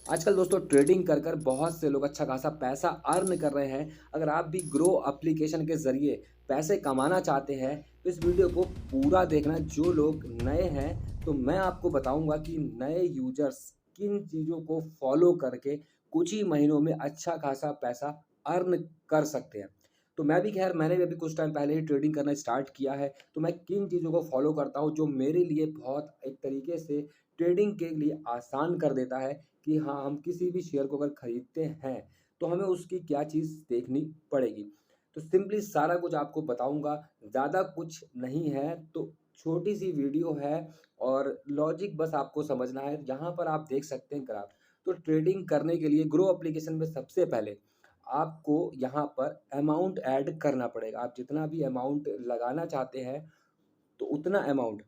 आजकल दोस्तों ट्रेडिंग कर कर बहुत से लोग अच्छा खासा पैसा अर्न कर रहे हैं। अगर आप भी ग्रो एप्लीकेशन के ज़रिए पैसे कमाना चाहते हैं तो इस वीडियो को पूरा देखना। जो लोग नए हैं तो मैं आपको बताऊंगा कि नए यूजर्स किन चीज़ों को फॉलो करके कुछ ही महीनों में अच्छा खासा पैसा अर्न कर सकते हैं। तो मैं भी खैर मैंने भी अभी कुछ टाइम पहले ही ट्रेडिंग करना स्टार्ट किया है। तो मैं किन चीज़ों को फॉलो करता हूँ जो मेरे लिए बहुत एक तरीके से ट्रेडिंग के लिए आसान कर देता है कि हाँ, हम किसी भी शेयर को अगर खरीदते हैं, तो हमें उसकी क्या चीज़ देखनी पड़ेगी। तो सिंपली सारा कुछ आपको बताऊँगा, ज़्यादा कुछ नहीं है, तो छोटी-सी वीडियो है और लॉजिक बस आपको समझना है। यहाँ पर आप देख सकते हैं ग्राफ। तो ट्रेडिंग करने के लिए ग्रो एप्लीकेशन में सबसे पहले आपको यहाँ पर अमाउंट ऐड करना पड़ेगा। आप जितना भी अमाउंट लगाना चाहते हैं, तो उतना अमाउंट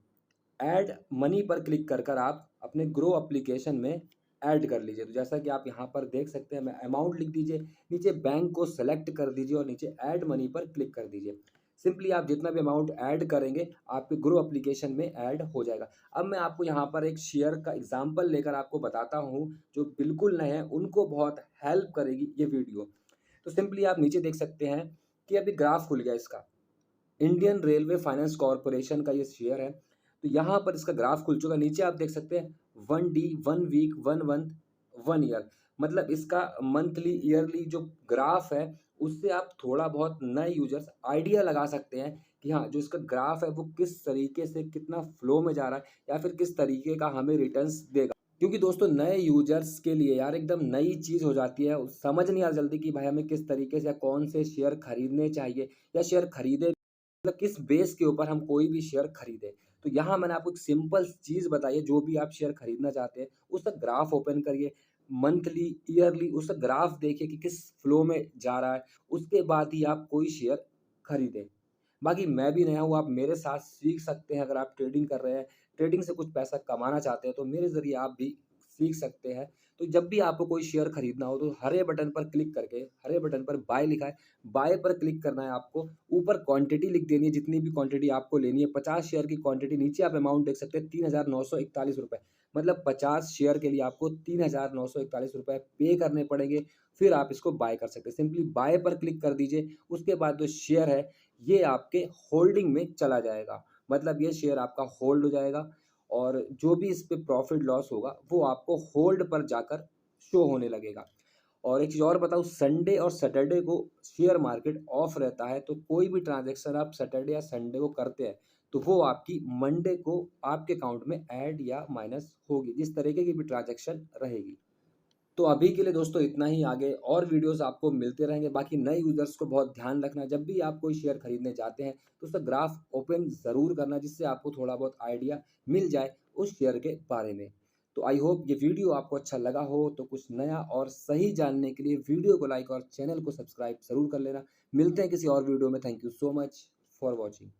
ऐड मनी पर क्लिक कर कर आप अपने ग्रो एप्लीकेशन में ऐड कर लीजिए। तो जैसा कि आप यहाँ पर देख सकते हैं, मैं अमाउंट लिख दीजिए, नीचे बैंक को सेलेक्ट कर दीजिए और नीचे ऐड मनी पर क्लिक कर दीजिए। सिंपली आप जितना भी अमाउंट ऐड करेंगे आपके ग्रो एप्लीकेशन में ऐड हो जाएगा। अब मैं आपको यहाँ पर एक शेयर का एग्जांपल लेकर आपको बताता हूँ, जो बिल्कुल नए हैं उनको बहुत हेल्प करेगी ये वीडियो। तो सिंपली आप नीचे देख सकते हैं कि अभी ग्राफ खुल गया इसका। इंडियन रेलवे फाइनेंस कॉर्पोरेशन का ये शेयर है। तो यहाँ पर इसका ग्राफ खुल चुका है। नीचे आप देख सकते हैं 1D, 1 वीक, 1 मंथ, 1 ईयर। मतलब इसका मंथली, ईयरली जो ग्राफ है, उससे आप थोड़ा बहुत नए यूज़र्स आइडिया लगा सकते हैं कि हाँ, जो इसका ग्राफ है वो किस तरीके से कितना फ्लो में जा रहा है या फिर किस तरीके का हमें रिटर्न्स देगा। क्योंकि दोस्तों नए यूज़र्स के लिए यार एकदम नई चीज़ हो जाती है। समझ नहीं आता जल्दी कि भाई हमें किस तरीके से या कौन से शेयर खरीदने चाहिए या शेयर खरीदे मतलब किस बेस के ऊपर हम कोई भी शेयर खरीदें। तो यहाँ मैंने आपको एक सिंपल चीज़ बताई है, जो भी आप शेयर खरीदना चाहते हैं, उसका ग्राफ ओपन करिए, मंथली, ईयरली उसका ग्राफ देखिए कि किस फ्लो में जा रहा है, उसके बाद ही आप कोई शेयर खरीदें। बाकी मैं भी नया हूँ, आप मेरे साथ सीख सकते हैं। अगर आप ट्रेडिंग कर रहे हैं, ट्रेडिंग से कुछ पैसा कमाना चाहते हैं, तो मेरे ज़रिए आप भी सीख सकते हैं। तो जब भी आपको कोई शेयर खरीदना हो, तो हरे बटन पर क्लिक करके, हरे बटन पर बाय लिखा है, बाय पर क्लिक करना है आपको। ऊपर क्वांटिटी लिख देनी है, जितनी भी क्वांटिटी आपको लेनी है। 50 शेयर की क्वांटिटी, नीचे आप अमाउंट देख सकते हैं ₹3,941। मतलब 50 शेयर के लिए आपको ₹3,941 पे करने पड़ेंगे, फिर आप इसको बाय कर सकते हैं। सिंपली बाय पर क्लिक कर दीजिए, उसके बाद जो शेयर है ये आपके होल्डिंग में चला जाएगा। मतलब ये शेयर आपका होल्ड हो जाएगा और जो भी इस पे प्रॉफ़िट लॉस होगा, वो आपको होल्ड पर जाकर शो होने लगेगा। और एक चीज़ और बताऊँ, संडे और सैटरडे को शेयर मार्केट ऑफ रहता है, तो कोई भी ट्रांज़ैक्शन आप सैटरडे या संडे को करते हैं, तो वो आपकी मंडे को आपके अकाउंट में ऐड या माइनस होगी, जिस तरीके की भी ट्रांज़ैक्शन रहेगी। तो अभी के लिए दोस्तों इतना ही। आगे और वीडियोस आपको मिलते रहेंगे। बाकी नए यूज़र्स को बहुत ध्यान रखना, जब भी आप कोई शेयर खरीदने जाते हैं तो उसका ग्राफ ओपन ज़रूर करना, जिससे आपको थोड़ा बहुत आइडिया मिल जाए उस शेयर के बारे में। तो आई होप ये वीडियो आपको अच्छा लगा हो। तो कुछ नया और सही जानने के लिए वीडियो को लाइक और चैनल को सब्सक्राइब ज़रूर कर लेना। मिलते हैं किसी और वीडियो में। Thank you so much for watching.